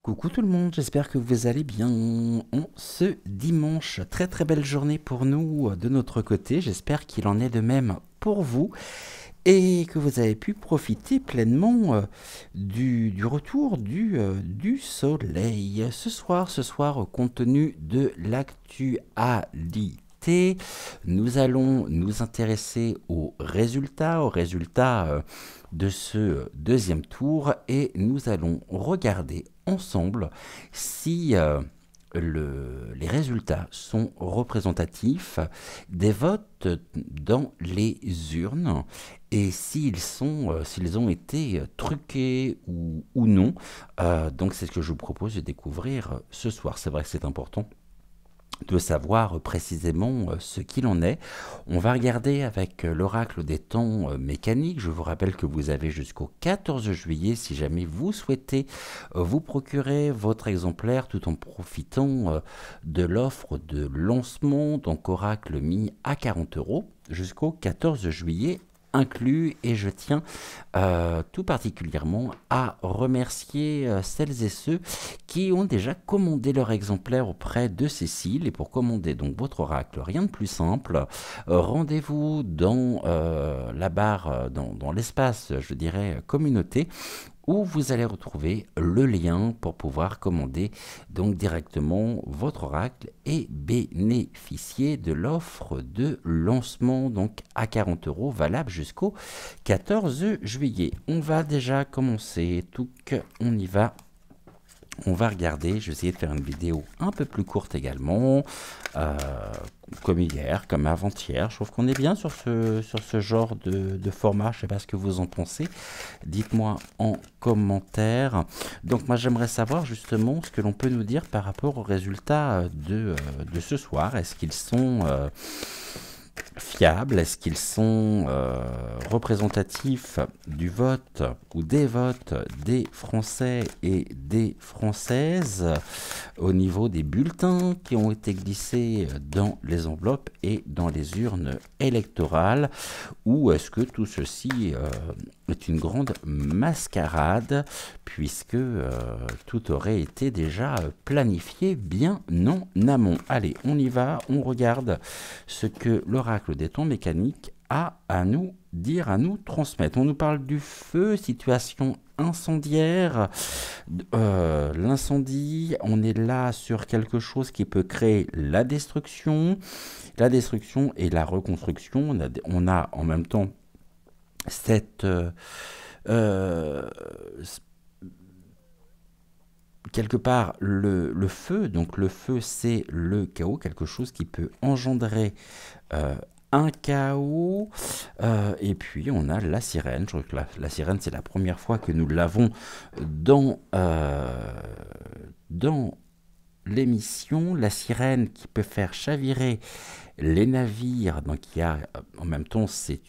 Coucou tout le monde, j'espère que vous allez bien. Ce dimanche, très très belle journée pour nous de notre côté. J'espère qu'il en est de même pour vous et que vous avez pu profiter pleinement du retour du soleil. Ce soir, compte tenu de l'actualité, nous allons nous intéresser aux résultats de ce deuxième tour et nous allons regarder ensemble si les résultats sont représentatifs des votes dans les urnes et s'ils ont été truqués ou non. Donc c'est ce que je vous propose de découvrir ce soir. C'est vrai que c'est important de savoir précisément ce qu'il en est. On va regarder avec l'oracle des temps mécaniques. Je vous rappelle que vous avez jusqu'au 14 juillet si jamais vous souhaitez vous procurer votre exemplaire tout en profitant de l'offre de lancement, donc oracle mis à 40 € jusqu'au 14 juillet inclus, et je tiens tout particulièrement à remercier celles et ceux qui ont déjà commandé leur exemplaire auprès de Cécile. Et pour commander donc votre oracle, rien de plus simple, rendez-vous dans la barre, dans l'espace, je dirais, communauté, où vous allez retrouver le lien pour pouvoir commander donc directement votre oracle et bénéficier de l'offre de lancement donc à 40 € valable jusqu'au 14 juillet. On va déjà commencer, tout on y va. On va regarder, je vais essayer de faire une vidéo un peu plus courte également, comme hier, comme avant-hier. Je trouve qu'on est bien sur ce genre de format, je ne sais pas ce que vous en pensez. Dites-moi en commentaire. Donc moi j'aimerais savoir justement ce que l'on peut nous dire par rapport aux résultats de ce soir. Est-ce qu'ils sont fiables? Est-ce qu'ils sont représentatifs du vote ou des votes des Français et des Françaises au niveau des bulletins qui ont été glissés dans les enveloppes et dans les urnes électorales? Ou est-ce que tout ceci est une grande mascarade puisque tout aurait été déjà planifié bien en amont? Allez, on y va, on regarde ce que l'oracle des temps mécaniques a à nous dire, à nous transmettre. On nous parle du feu, situation incendiaire, l'incendie. On est là sur quelque chose qui peut créer la destruction et la reconstruction. On a en même temps cette quelque part le feu. Donc le feu, c'est le chaos, quelque chose qui peut engendrer un chaos. Et puis on a la sirène. Je crois que la sirène, c'est la première fois que nous l'avons dans l'émission. La sirène qui peut faire chavirer les navires. Donc il y a, en même temps, c'est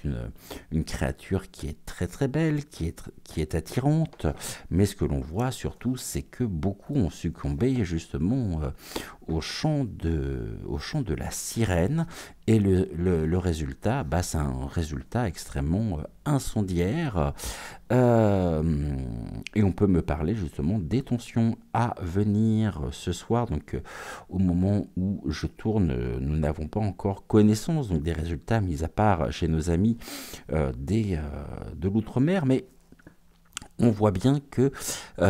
une créature qui est très très belle, qui est attirante, mais ce que l'on voit surtout, c'est que beaucoup ont succombé justement au chant de la sirène, et le résultat, c'est un résultat extrêmement incendiaire. Et on peut me parler justement des tensions à venir ce soir. Donc au moment où je tourne, nous n'avons pas encore connaissance donc des résultats, mis à part chez nos amis de l'outre-mer, mais on voit bien que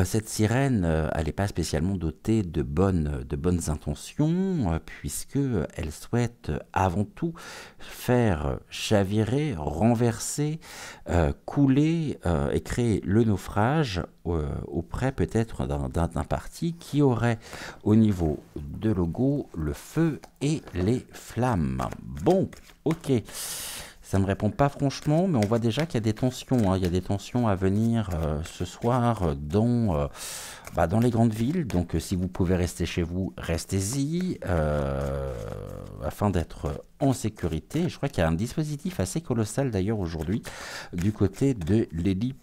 cette sirène, elle n'est pas spécialement dotée de bonnes intentions, puisque elle souhaite avant tout faire chavirer, renverser, couler et créer le naufrage auprès peut-être d'un parti qui aurait au niveau de logo le feu et les flammes. Bon, ok. Ça ne me répond pas franchement, mais on voit déjà qu'il y a des tensions. Il y a des tensions à venir ce soir dans les grandes villes. Donc si vous pouvez rester chez vous, restez-y afin d'être en sécurité. Je crois qu'il y a un dispositif assez colossal d'ailleurs aujourd'hui du côté de l'Eli.z,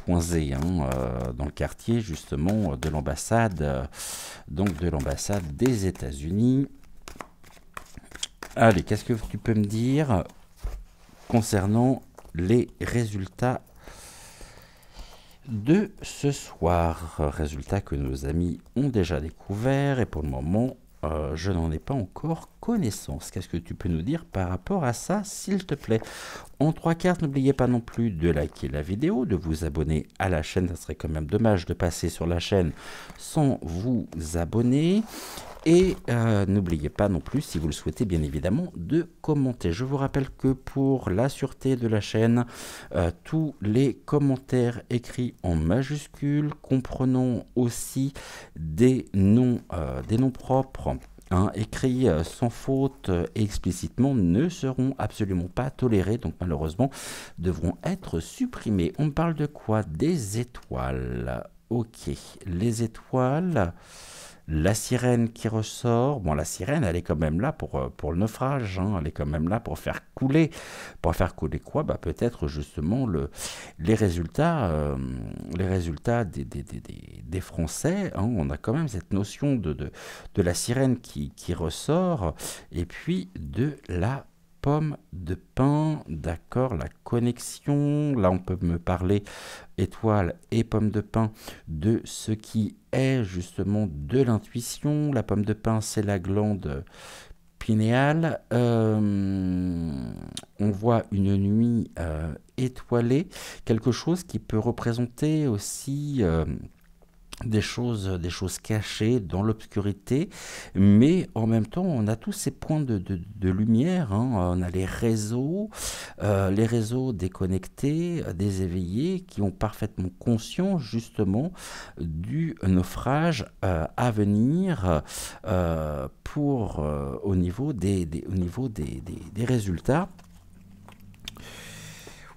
dans le quartier justement de l'ambassade, de l'ambassade des États-Unis. Allez, qu'est-ce que tu peux me dire concernant les résultats de ce soir. Résultat que nos amis ont déjà découvert et pour le moment, je n'en ai pas encore connaissance. Qu'est-ce que tu peux nous dire par rapport à ça, s'il te plaît? En trois quarts, n'oubliez pas non plus de liker la vidéo, de vous abonner à la chaîne. Ça serait quand même dommage de passer sur la chaîne sans vous abonner. Et n'oubliez pas non plus, si vous le souhaitez bien évidemment, de commenter. Je vous rappelle que pour la sûreté de la chaîne, tous les commentaires écrits en majuscules, comprenant aussi des noms propres, écrits sans faute et explicitement, ne seront absolument pas tolérés, donc malheureusement devront être supprimés. On parle de quoi? Des étoiles. Ok, les étoiles... La sirène qui ressort, bon la sirène elle est quand même là pour le naufrage, elle est quand même là pour faire couler quoi? Bah, peut-être justement les résultats des Français, on a quand même cette notion de la sirène qui ressort, et puis de la pomme de pain, d'accord, la connexion, là on peut me parler étoile et pomme de pain de ce qui est justement de l'intuition. La pomme de pain c'est la glande pinéale, on voit une nuit étoilée, quelque chose qui peut représenter aussi... des choses cachées dans l'obscurité, mais en même temps, on a tous ces points de lumière. On a les réseaux déconnectés, des éveillés qui ont parfaitement conscience justement du naufrage à venir au niveau des résultats.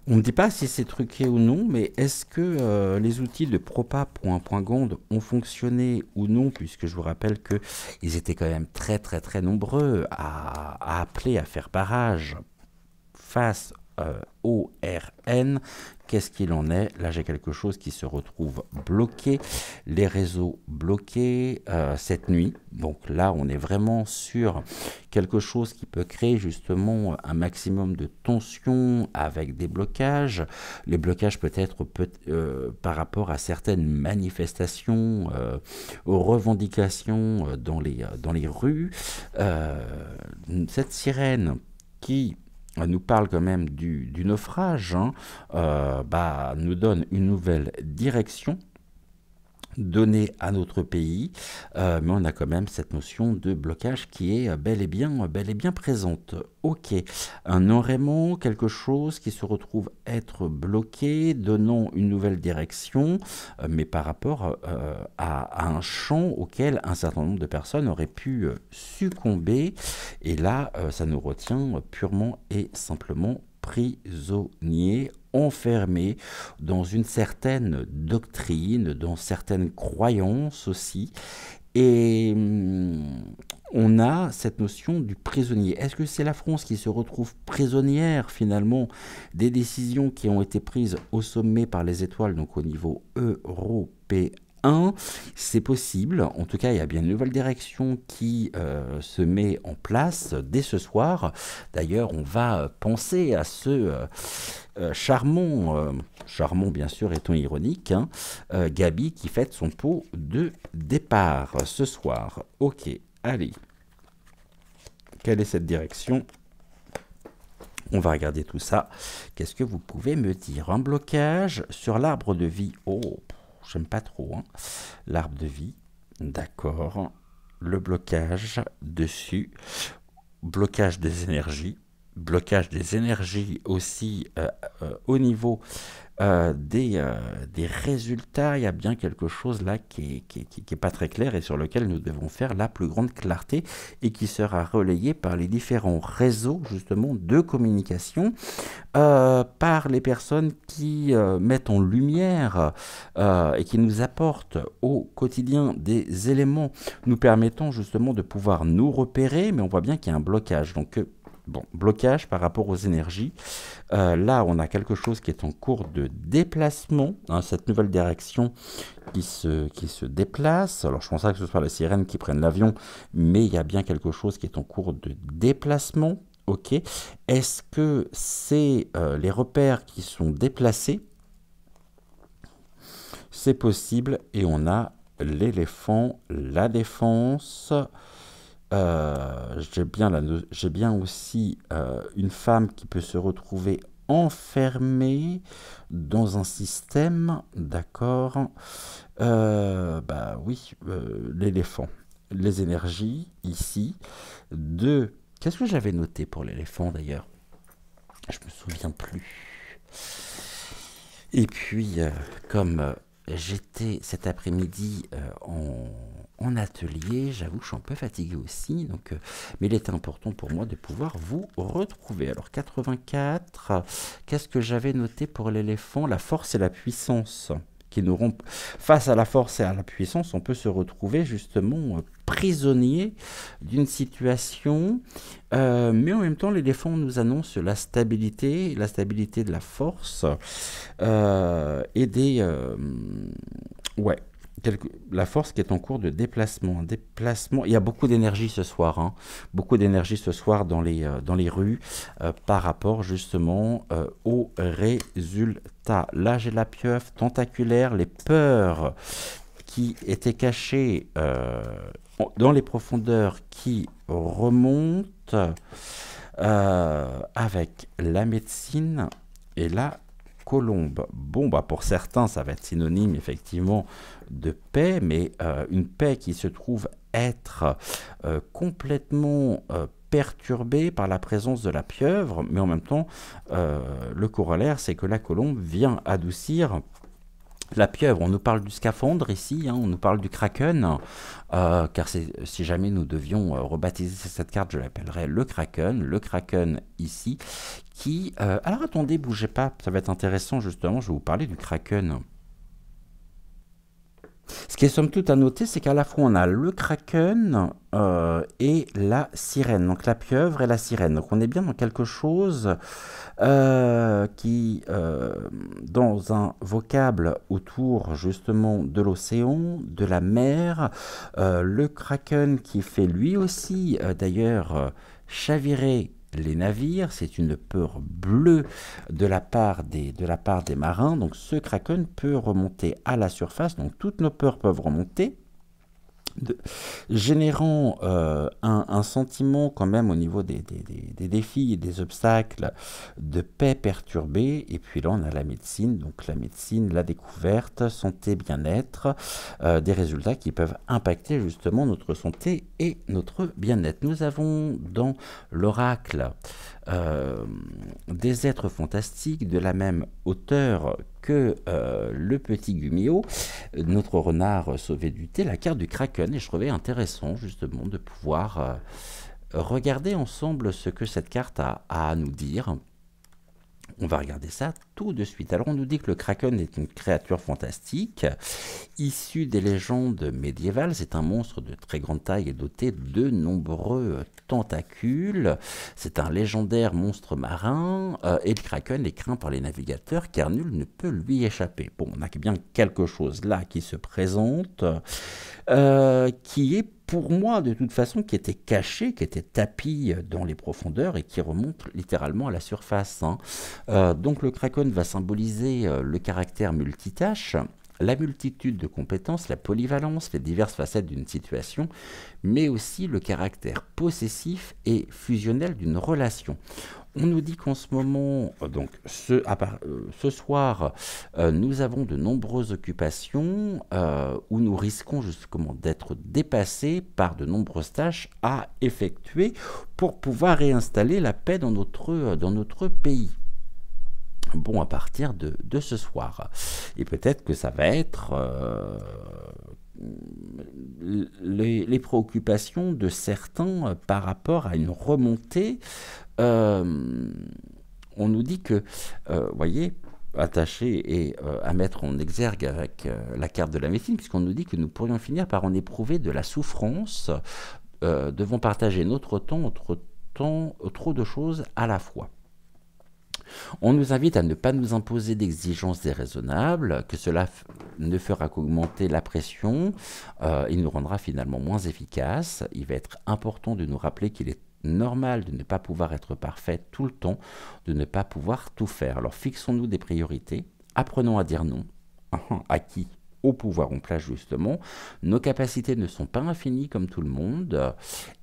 On ne dit pas si c'est truqué ou non, mais est-ce que les outils de propa.gond ont fonctionné ou non, puisque je vous rappelle qu'ils étaient quand même très nombreux à appeler à faire barrage face au RN. Qu'est-ce qu'il en est? Là, j'ai quelque chose qui se retrouve bloqué, les réseaux bloqués cette nuit. Donc là, on est vraiment sur quelque chose qui peut créer justement un maximum de tension avec des blocages. Les blocages peut-être par rapport à certaines manifestations, aux revendications dans les rues. Cette sirène qui nous parle quand même du naufrage, nous donne une nouvelle direction donnée à notre pays, mais on a quand même cette notion de blocage qui est bel et bien présente. Ok, un enrayement, quelque chose qui se retrouve être bloqué, donnant une nouvelle direction, mais par rapport à un champ auquel un certain nombre de personnes auraient pu succomber, et là, ça nous retient purement et simplement prisonniers, enfermés dans une certaine doctrine, dans certaines croyances aussi. Et on a cette notion du prisonnier. Est-ce que c'est la France qui se retrouve prisonnière finalement des décisions qui ont été prises au sommet par les étoiles, donc au niveau européen? C'est possible. En tout cas, il y a bien une nouvelle direction qui se met en place dès ce soir. D'ailleurs, on va penser à ce charmant bien sûr étant ironique, Gabi qui fête son pot de départ ce soir. Ok, allez. Quelle est cette direction? On va regarder tout ça. Qu'est-ce que vous pouvez me dire? Un blocage sur l'arbre de vie. Oh, j'aime pas trop. L'arbre de vie, d'accord. Le blocage dessus. Blocage des énergies. Blocage des énergies aussi au niveau des résultats. Il y a bien quelque chose là qui est pas très clair et sur lequel nous devons faire la plus grande clarté et qui sera relayé par les différents réseaux justement de communication, par les personnes qui mettent en lumière et qui nous apportent au quotidien des éléments nous permettant justement de pouvoir nous repérer, mais on voit bien qu'il y a un blocage. Donc bon, blocage par rapport aux énergies. Là, on a quelque chose qui est en cours de déplacement, cette nouvelle direction qui se déplace. Alors, je pense pas que ce soit la sirène qui prenne l'avion, mais il y a bien quelque chose qui est en cours de déplacement. Ok. Est-ce que c'est les repères qui sont déplacés? c'est possible. Et on a l'éléphant, la défense. J'ai bien aussi une femme qui peut se retrouver enfermée dans un système, d'accord. Bah oui, l'éléphant, les énergies ici. Deux, qu'est-ce que j'avais noté pour l'éléphant d'ailleurs? Je me souviens plus. Et puis, comme j'étais cet après-midi en atelier, j'avoue que je suis un peu fatigué aussi, donc, mais il était important pour moi de pouvoir vous retrouver. Alors 84, qu'est-ce que j'avais noté pour l'éléphant? La force et la puissance qui nous rompent. Face à la force et à la puissance, on peut se retrouver justement prisonnier d'une situation, mais en même temps l'éléphant nous annonce la stabilité de la force, et des... ouais, la force qui est en cours de déplacement. Il y a beaucoup d'énergie ce soir, hein, beaucoup d'énergie ce soir dans les rues, par rapport justement aux résultats. Là, j'ai la pieuvre tentaculaire, les peurs qui étaient cachées dans les profondeurs qui remontent avec la médecine et la colombe. Bon, bah pour certains, ça va être synonyme effectivement de paix, mais une paix qui se trouve être complètement perturbée par la présence de la pieuvre, mais en même temps, le corollaire, c'est que la colombe vient adoucir la pieuvre. On nous parle du scaphandre ici, hein, on nous parle du kraken, car si jamais nous devions rebaptiser cette carte, je l'appellerais le kraken ici, qui... alors attendez, bougez pas, ça va être intéressant justement, je vais vous parler du kraken. Ce qui est somme toute à noter, c'est qu'à la fois on a le kraken et la sirène, donc la pieuvre et la sirène. Donc on est bien dans quelque chose qui, dans un vocable autour justement de l'océan, de la mer, le kraken qui fait lui aussi d'ailleurs chavirer les navires, c'est une peur bleue de la part des marins. Donc ce kraken peut remonter à la surface, donc toutes nos peurs peuvent remonter, générant un sentiment quand même au niveau des défis et des obstacles de paix perturbée. Et puis là on a la médecine, donc la médecine, la découverte, santé, bien-être, des résultats qui peuvent impacter justement notre santé et notre bien-être. Nous avons dans l'oracle des êtres fantastiques de la même hauteur que le petit Gumio, notre renard sauvé du thé, la carte du kraken. Et je trouvais intéressant justement de pouvoir regarder ensemble ce que cette carte a à nous dire. On va regarder ça tout de suite. Alors on nous dit que le kraken est une créature fantastique, issue des légendes médiévales. C'est un monstre de très grande taille et doté de nombreux tentacules. C'est un légendaire monstre marin, et le kraken est craint par les navigateurs car nul ne peut lui échapper. Bon, on a bien quelque chose là qui se présente, qui est pour moi, de toute façon, qui était caché, qui était tapi dans les profondeurs et qui remonte littéralement à la surface, hein. Donc le kraken va symboliser le caractère multitâche, la multitude de compétences, la polyvalence, les diverses facettes d'une situation, mais aussi le caractère possessif et fusionnel d'une relation. On nous dit qu'en ce moment, donc ce soir, nous avons de nombreuses occupations où nous risquons justement d'être dépassés par de nombreuses tâches à effectuer pour pouvoir réinstaller la paix dans notre pays. Bon, à partir de ce soir. Et peut-être que ça va être les préoccupations de certains par rapport à une remontée. On nous dit que, voyez, attaché et à mettre en exergue avec la carte de la médecine, puisqu'on nous dit que nous pourrions finir par en éprouver de la souffrance, devant partager notre temps, trop de choses à la fois. On nous invite à ne pas nous imposer d'exigences déraisonnables, que cela ne fera qu'augmenter la pression, il nous rendra finalement moins efficaces. Il va être important de nous rappeler qu'il est normal de ne pas pouvoir être parfait tout le temps, de ne pas pouvoir tout faire. Alors fixons-nous des priorités, apprenons à dire non. À qui? au pouvoir en place justement. Nos capacités ne sont pas infinies comme tout le monde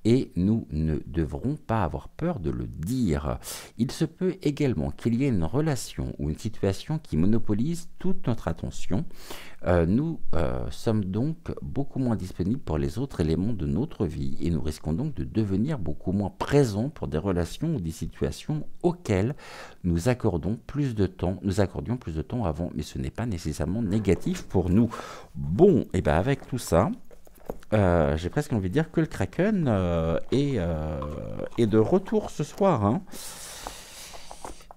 et nous ne devrons pas avoir peur de le dire. Il se peut également qu'il y ait une relation ou une situation qui monopolise toute notre attention. Nous sommes donc beaucoup moins disponibles pour les autres éléments de notre vie et nous risquons donc de devenir beaucoup moins présents pour des relations ou des situations auxquelles nous accordions plus de temps avant, mais ce n'est pas nécessairement négatif pour nous. Bon, et bien avec tout ça, j'ai presque envie de dire que le Kraken est de retour ce soir, hein.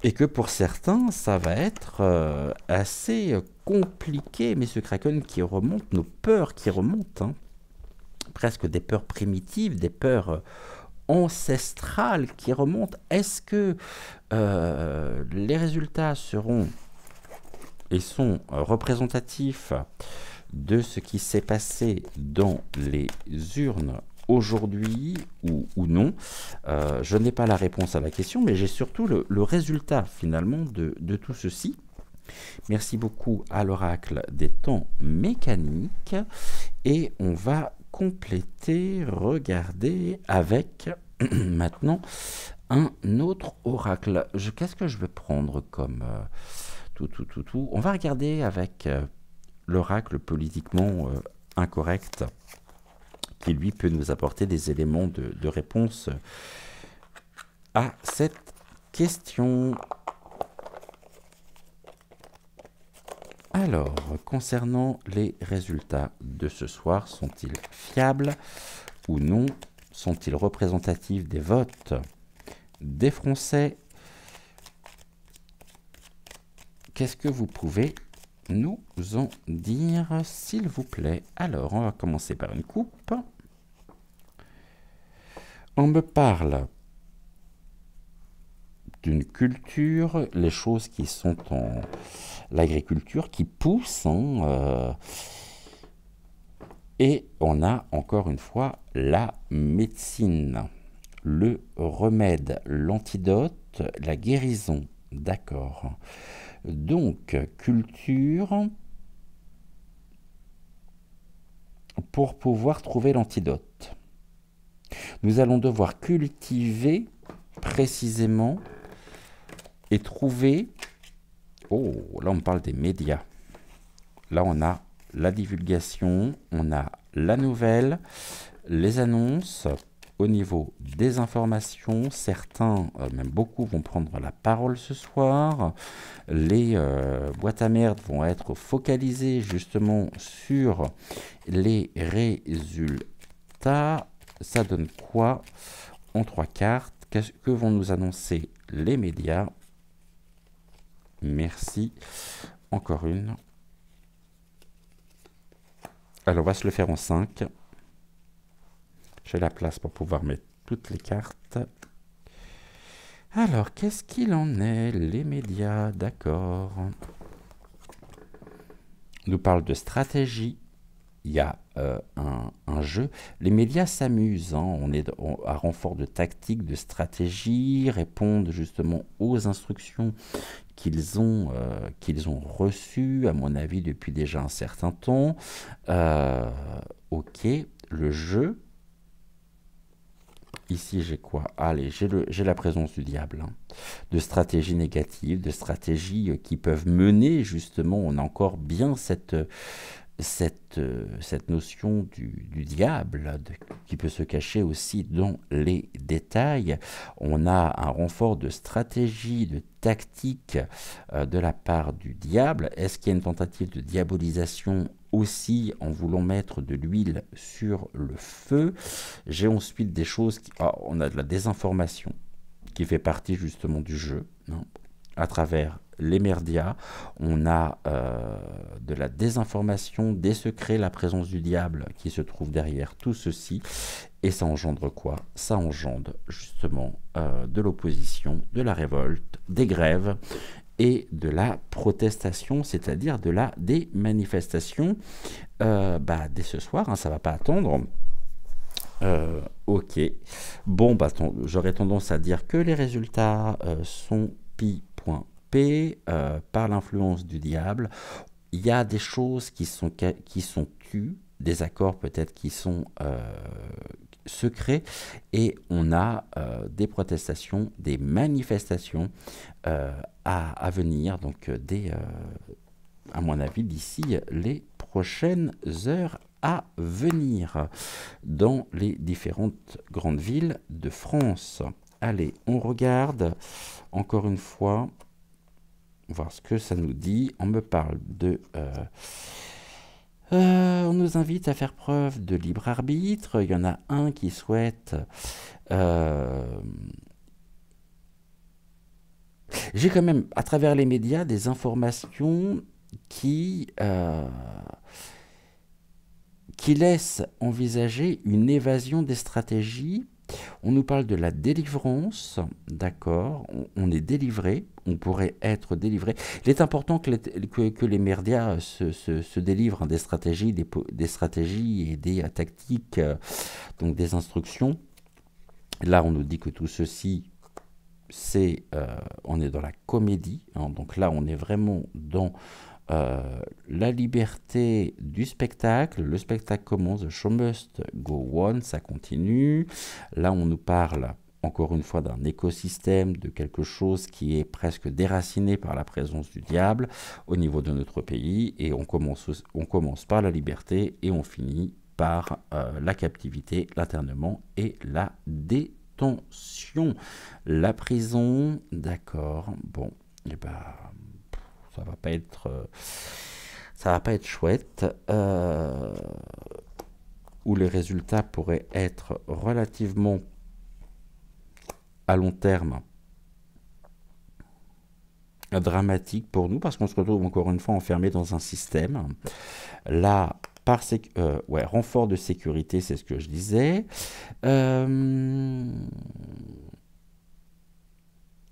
Et que pour certains, ça va être assez compliqué, mais ce Kraken qui remonte, nos peurs qui remontent, hein, presque des peurs primitives, des peurs ancestrales qui remontent. Est-ce que les résultats seront et sont représentatifs de ce qui s'est passé dans les urnes aujourd'hui ou non? Je n'ai pas la réponse à la question, mais j'ai surtout le résultat finalement de tout ceci. Merci beaucoup à l'oracle des temps mécaniques et on va compléter, regarder avec maintenant un autre oracle. Qu'est-ce que je vais prendre comme tout. On va regarder avec l'oracle politiquement incorrect qui lui peut nous apporter des éléments de réponse à cette question. Alors, concernant les résultats de ce soir, sont-ils fiables ou non? Sont-ils représentatifs des votes des Français? Qu'est-ce que vous pouvez nous en dire, s'il vous plaît? Alors, on va commencer par une coupe. On me parle d'une culture, les choses qui sont en l'agriculture, qui poussent, hein, et on a encore une fois la médecine, le remède, l'antidote, la guérison, d'accord. Donc, culture, pour pouvoir trouver l'antidote. Nous allons devoir cultiver précisément et trouver... Oh, là on parle des médias. Là on a la divulgation, on a la nouvelle, les annonces. Au niveau des informations, certains, même beaucoup, vont prendre la parole ce soir. Les boîtes à merde vont être focalisées justement sur les résultats. Ça donne quoi en 3 cartes? Que vont nous annoncer les médias? Merci. Encore une. Alors, on va se le faire en 5. J'ai la place pour pouvoir mettre toutes les cartes. Alors, qu'est-ce qu'il en est? Les médias, d'accord. On nous parle de stratégie. Il y a un jeu. Les médias s'amusent, hein. On est à renfort de tactique, de stratégie, répondent justement aux instructions qu'ils ont reçues, à mon avis, depuis déjà un certain temps. Ok, le jeu. Ici, j'ai quoi? Allez, j'ai la présence du diable, hein. De stratégies négatives, de stratégies qui peuvent mener, justement, on a encore bien cette notion du diable qui peut se cacher aussi dans les détails. On a un renfort de stratégie, de tactique de la part du diable. Est-ce qu'il y a une tentative de diabolisation aussi en voulant mettre de l'huile sur le feu? J'ai ensuite des choses on a de la désinformation qui fait partie justement du jeu, hein, à travers les médias. On a de la désinformation, des secrets, la présence du diable qui se trouve derrière tout ceci. Et ça engendre quoi? Ça engendre justement de l'opposition, de la révolte, des grèves et de la protestation, c'est-à-dire des manifestations dès ce soir, hein, ça ne va pas attendre. Ok. Bon, j'aurais tendance à dire que les résultats sont pi.p par l'influence du diable. il y a des choses qui sont tues, des accords peut-être qui sont secrets, et on a des protestations, des manifestations à venir, donc à mon avis, d'ici les prochaines heures à venir dans les différentes grandes villes de France. Allez, on regarde encore une fois, voir ce que ça nous dit. On me parle de... on nous invite à faire preuve de libre arbitre. Il y en a un qui souhaite... J'ai quand même, à travers les médias, des informations qui laissent envisager une évasion des stratégies. On nous parle de la délivrance, d'accord, on est délivré, on pourrait être délivré. Il est important que les médias se délivrent des stratégies, des stratégies et des tactiques, donc des instructions. Là, on nous dit que tout ceci, on est dans la comédie, hein, donc là, on est vraiment dans la liberté du spectacle. Le spectacle commence, the show must go on, ça continue. Là, on nous parle encore une fois d'un écosystème, de quelque chose qui est presque déraciné par la présence du diable au niveau de notre pays, et on commence par la liberté et on finit par la captivité, l'internement et la détention. La prison, d'accord, bon, et ben... ça va pas être chouette, où les résultats pourraient être relativement à long terme dramatiques pour nous, parce qu'on se retrouve encore une fois enfermé dans un système. Là, renfort de sécurité, c'est ce que je disais.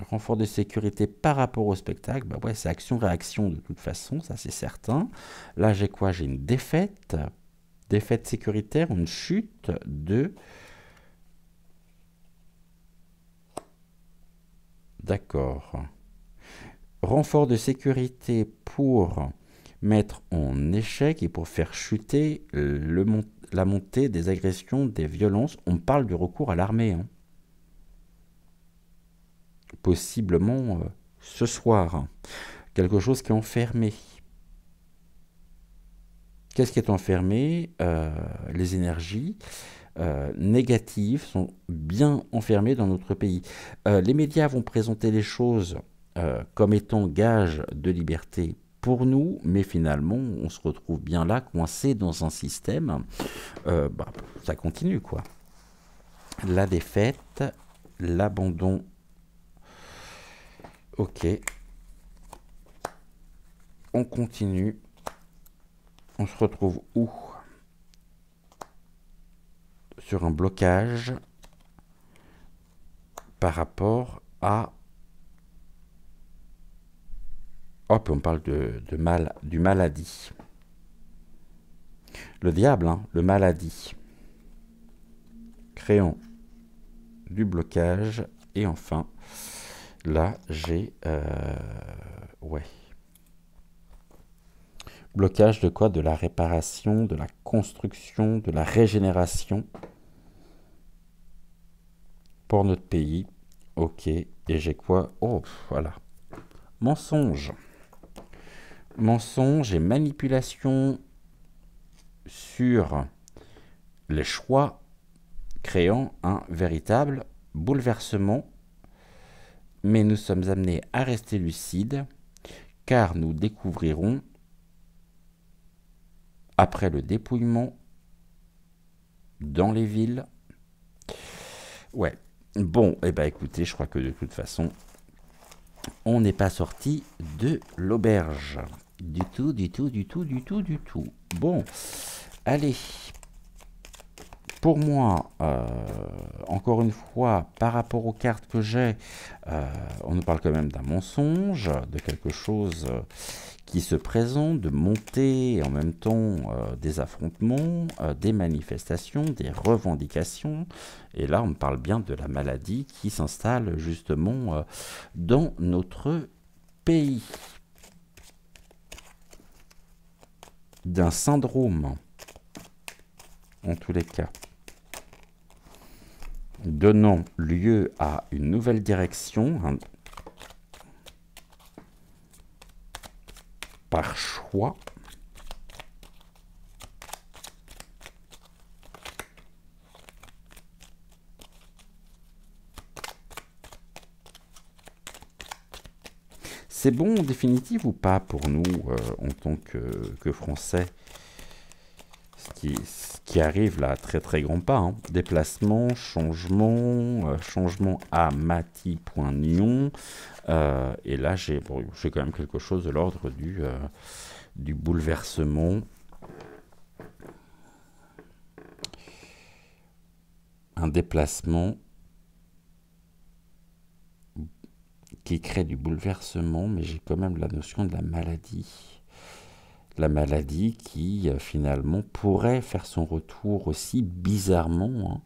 Renfort de sécurité par rapport au spectacle, bah ouais, c'est action-réaction de toute façon, ça c'est certain. Là, j'ai quoi? J'ai une défaite sécuritaire, une chute de... D'accord. Renfort de sécurité pour mettre en échec et pour faire chuter la montée des agressions, des violences. On parle du recours à l'armée, hein. Possiblement ce soir. Quelque chose qui est enfermé. Qu'est-ce qui est enfermé? Les énergies négatives sont bien enfermées dans notre pays. Les médias vont présenter les choses comme étant gage de liberté pour nous, mais finalement, on se retrouve bien là, coincé dans un système. Ça continue, quoi. La défaite, l'abandon. Ok. On continue. On se retrouve où? Sur un blocage par rapport à... Hop, on parle du maladie. Le diable, hein, le maladie. Créons du blocage. Et enfin, là, j'ai... ouais. Blocage de quoi? De la réparation, de la construction, de la régénération pour notre pays. Ok. Et j'ai quoi? Oh, voilà. Mensonge. Mensonge et manipulation sur les choix, créant un véritable bouleversement. Mais nous sommes amenés à rester lucides, car nous découvrirons, après le dépouillement dans les villes... Ouais. Bon, eh ben écoutez, je crois que de toute façon, on n'est pas sorti de l'auberge. Du tout, du tout, du tout, du tout, du tout. Bon, allez. Pour moi, encore une fois, par rapport aux cartes que j'ai, on nous parle quand même d'un mensonge, de quelque chose qui se présente, de montée et en même temps des affrontements, des manifestations, des revendications. Et là, on me parle bien de la maladie qui s'installe justement dans notre pays. d'un syndrome, en tous les cas, donnant lieu à une nouvelle direction, par choix, c'est bon en définitive ou pas pour nous en tant que Français, ce qui arrive là à très très grands pas, hein. Déplacement, changement à mati.nion, et là j'ai quand même quelque chose de l'ordre du bouleversement, un déplacement qui crée du bouleversement, mais j'ai quand même la notion de la maladie. La maladie qui, finalement, pourrait faire son retour aussi bizarrement,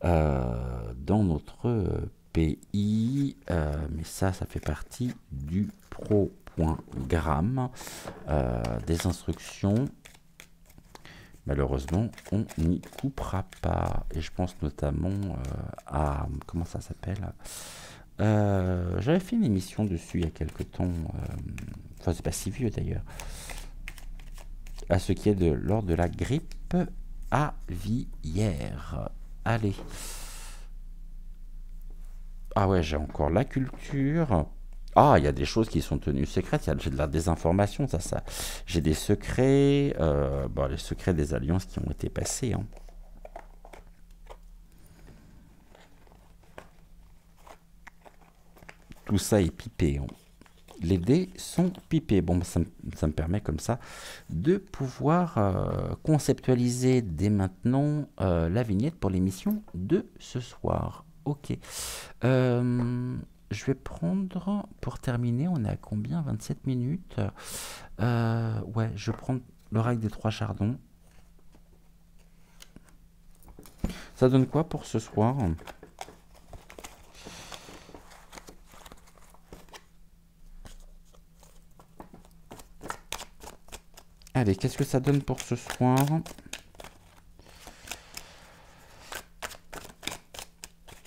hein, dans notre pays. Mais ça fait partie du pro.gramme, des instructions. Malheureusement, on n'y coupera pas. Et je pense notamment à... Comment ça s'appelle ? J'avais fait une émission dessus il y a quelque temps, enfin c'est pas si vieux d'ailleurs, à ce qui est de lors de la grippe aviaire. Allez. Ah ouais, j'ai encore la culture. Ah, il y a des choses qui sont tenues secrètes, j'ai de la désinformation, ça. J'ai des secrets, les secrets des alliances qui ont été passées, hein. Tout ça est pipé, hein. Les dés sont pipés. Bon, ça me permet comme ça de pouvoir conceptualiser dès maintenant la vignette pour l'émission de ce soir. Ok. Je vais prendre, pour terminer, on est à combien? 27 minutes. Ouais, je prends l'oracle des trois chardons. Ça donne quoi pour ce soir? Allez, qu'est-ce que ça donne pour ce soir?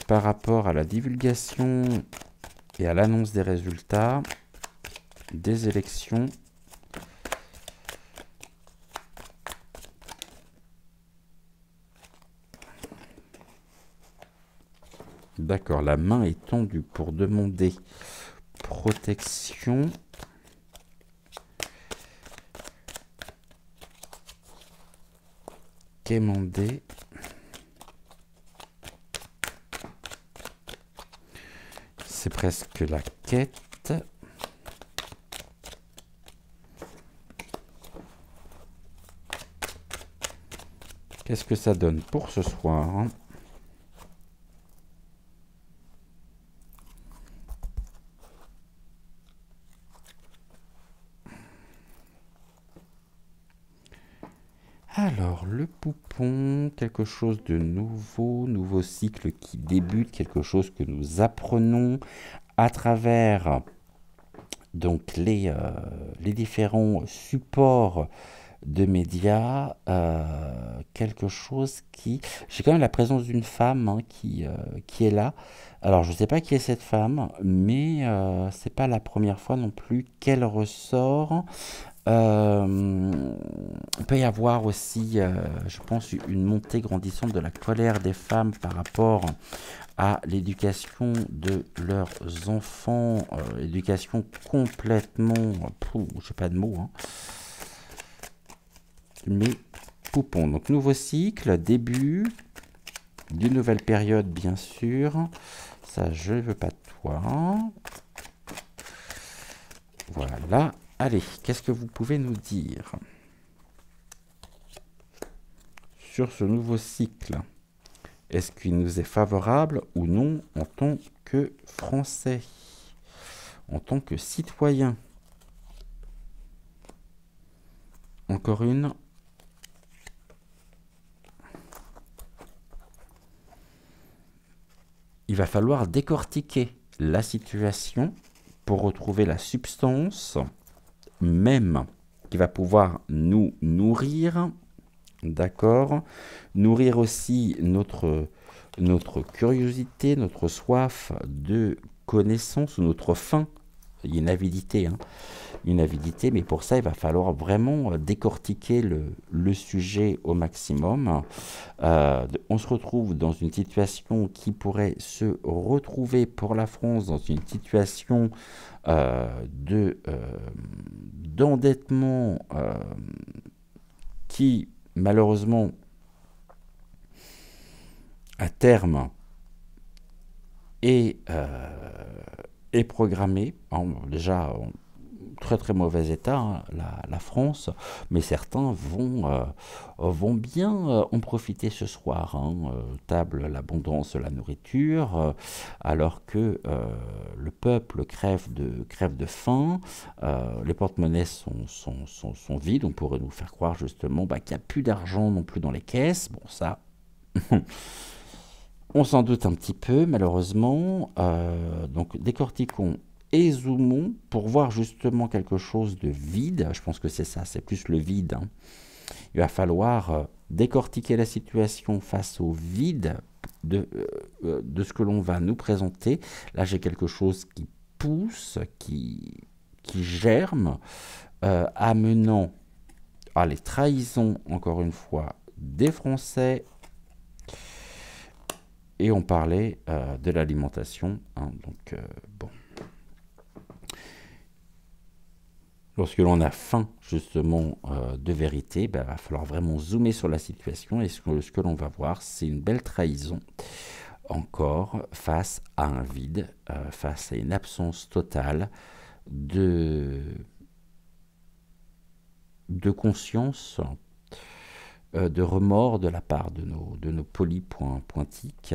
Par rapport à la divulgation et à l'annonce des résultats des élections D'accord, la main est tendue pour demander protection. Quémander. C'est presque la quête. Qu'est-ce que ça donne pour ce soir? Alors, le poupon, quelque chose de nouveau cycle qui débute, quelque chose que nous apprenons à travers donc les différents supports de médias, quelque chose qui... J'ai quand même la présence d'une femme, hein, qui est là. Alors, je ne sais pas qui est cette femme, mais c'est pas la première fois non plus qu'elle ressort. Il peut y avoir aussi, je pense, une montée grandissante de la colère des femmes par rapport à l'éducation de leurs enfants, éducation complètement, je sais pas de mots, hein. Mais poupon, donc nouveau cycle, début d'une nouvelle période, bien sûr. Ça, je veux pas de toi. Voilà. Allez, qu'est-ce que vous pouvez nous dire sur ce nouveau cycle? Est-ce qu'il nous est favorable ou non en tant que Français, en tant que citoyen? Encore une. Il va falloir décortiquer la situation pour retrouver la substance même qui va pouvoir nous nourrir, d'accord? Nourrir aussi notre curiosité, notre soif de connaissance, ou notre faim. Il y a une avidité, mais pour ça, il va falloir vraiment décortiquer le sujet au maximum. On se retrouve dans une situation qui pourrait se retrouver pour la France dans une situation d'endettement qui, malheureusement, à terme, est programmée. Déjà, en très très mauvais état, hein, la France, mais certains vont bien en profiter ce soir. Hein, table l'abondance, la nourriture, alors que le peuple crève de faim, les porte-monnaies sont vides. On pourrait nous faire croire justement qu'il n'y a plus d'argent non plus dans les caisses. Bon, ça... On s'en doute un petit peu, malheureusement. Donc, décortiquons et zoomons pour voir justement quelque chose de vide. Je pense que c'est ça, c'est plus le vide. Hein. Il va falloir décortiquer la situation face au vide de ce que l'on va nous présenter. Là, j'ai quelque chose qui pousse, qui germe, amenant à les trahisons, encore une fois, des Français. Et on parlait de l'alimentation. Hein, donc, bon. Lorsque l'on a faim, justement, de vérité, il va falloir vraiment zoomer sur la situation. Et ce que l'on va voir, c'est une belle trahison, encore, face à un vide, face à une absence totale de conscience, de remords de la part de nos polypointiques.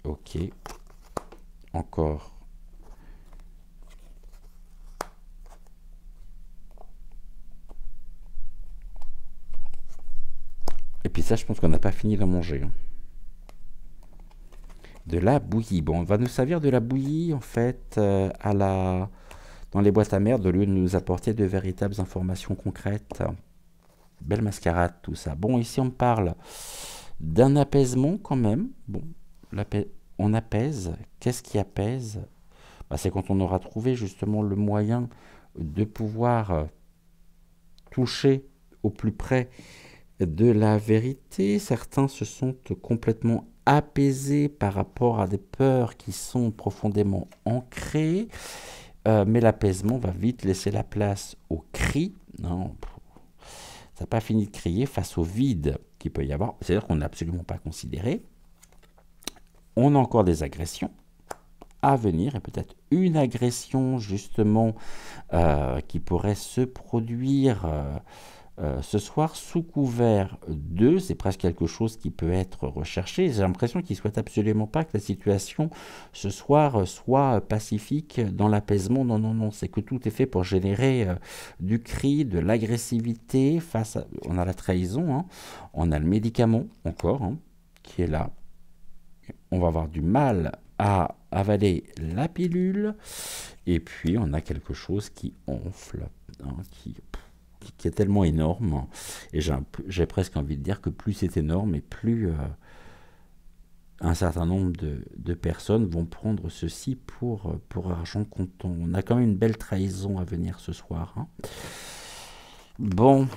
Ok. Encore. Et puis ça, je pense qu'on n'a pas fini d'en manger. Hein. De la bouillie. Bon, on va nous servir de la bouillie, en fait, dans les boîtes à merde, au lieu de nous apporter de véritables informations concrètes. Belle mascarade, tout ça. Bon, ici, on parle d'un apaisement, quand même. Bon, on apaise. Qu'est-ce qui apaise? C'est quand on aura trouvé, justement, le moyen de pouvoir toucher au plus près de la vérité. Certains se sont complètement apaisés par rapport à des peurs qui sont profondément ancrées, mais l'apaisement va vite laisser la place au cri. Non, ça n'a pas fini de crier face au vide qu'il peut y avoir. C'est-à-dire qu'on n'a absolument pas considéré. On a encore des agressions à venir, et peut-être une agression justement qui pourrait se produire ce soir sous couvert de, c'est presque quelque chose qui peut être recherché. J'ai l'impression qu'ils ne souhaitent absolument pas que la situation ce soir soit pacifique dans l'apaisement. Non, non, non, c'est que tout est fait pour générer du cri, de l'agressivité face à... On a la trahison, hein. On a le médicament encore, hein, qui est là. On va avoir du mal à avaler la pilule, et puis on a quelque chose qui enfle, hein, qui est tellement énorme, et j'ai presque envie de dire que plus c'est énorme, et plus un certain nombre de personnes vont prendre ceci pour argent comptant. On a quand même une belle trahison à venir ce soir. Hein. Bon...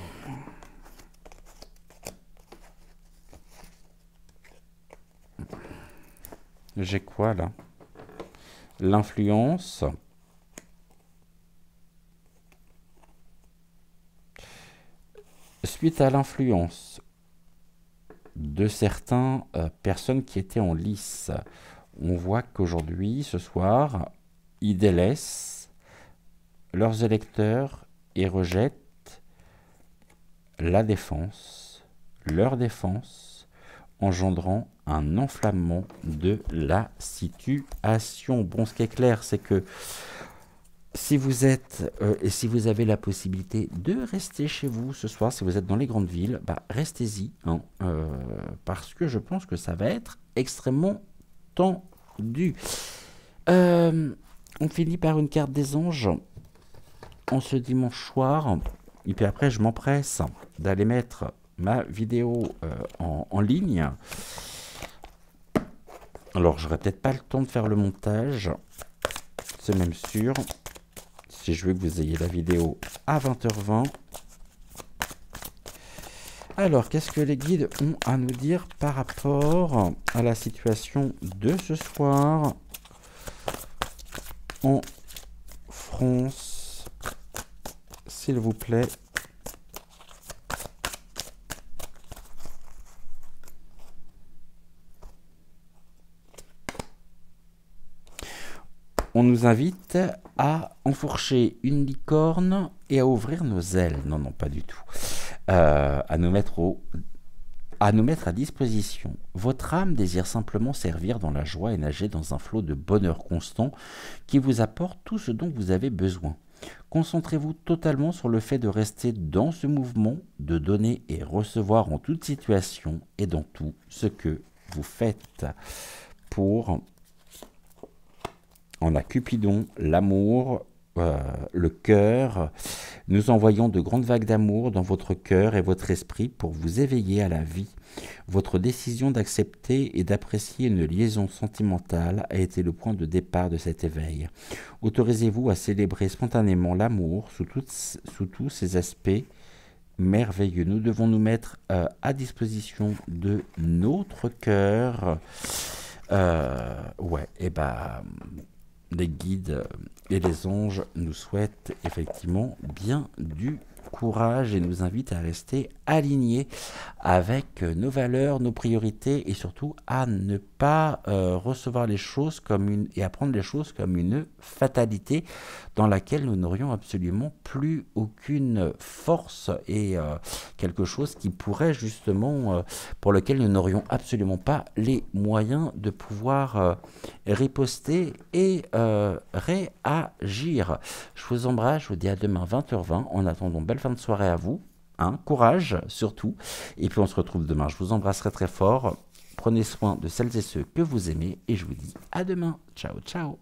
J'ai quoi là? L'influence. Suite à l'influence de certaines personnes qui étaient en lice, on voit qu'aujourd'hui, ce soir, ils délaissent leurs électeurs et rejettent la défense, leur défense, engendrant un enflammement de la situation. Bon, ce qui est clair, c'est que si vous êtes, et si vous avez la possibilité de rester chez vous ce soir, si vous êtes dans les grandes villes, restez-y, hein, parce que je pense que ça va être extrêmement tendu. On finit par une carte des anges. en ce dimanche soir. Et puis après, je m'empresse d'aller mettre ma vidéo en ligne. Alors, j'aurai peut-être pas le temps de faire le montage. C'est même sûr. Si je veux que vous ayez la vidéo à 20h20. Alors, qu'est-ce que les guides ont à nous dire par rapport à la situation de ce soir en France, s'il vous plaît? On nous invite à enfourcher une licorne et à ouvrir nos ailes. Non, non, pas du tout. À nous mettre à disposition. Votre âme désire simplement servir dans la joie et nager dans un flot de bonheur constant qui vous apporte tout ce dont vous avez besoin. Concentrez-vous totalement sur le fait de rester dans ce mouvement, de donner et recevoir en toute situation et dans tout ce que vous faites. Pour on a Cupidon, l'amour, le cœur. Nous envoyons de grandes vagues d'amour dans votre cœur et votre esprit pour vous éveiller à la vie. Votre décision d'accepter et d'apprécier une liaison sentimentale a été le point de départ de cet éveil. Autorisez-vous à célébrer spontanément l'amour sous tous ses aspects merveilleux. Nous devons nous mettre à disposition de notre cœur. Les guides et les anges nous souhaitent effectivement bien du courage et nous invitent à rester alignés avec nos valeurs, nos priorités et surtout à ne pas recevoir les choses et à prendre les choses comme une fatalité dans laquelle nous n'aurions absolument plus aucune force et quelque chose qui pourrait justement, pour lequel nous n'aurions absolument pas les moyens de pouvoir riposter et réagir. Je vous embrasse, je vous dis à demain 20h20. En attendant, belle fin de soirée à vous. Courage surtout. Et puis on se retrouve demain. Je vous embrasserai très fort. Prenez soin de celles et ceux que vous aimez. Et je vous dis à demain. Ciao, ciao.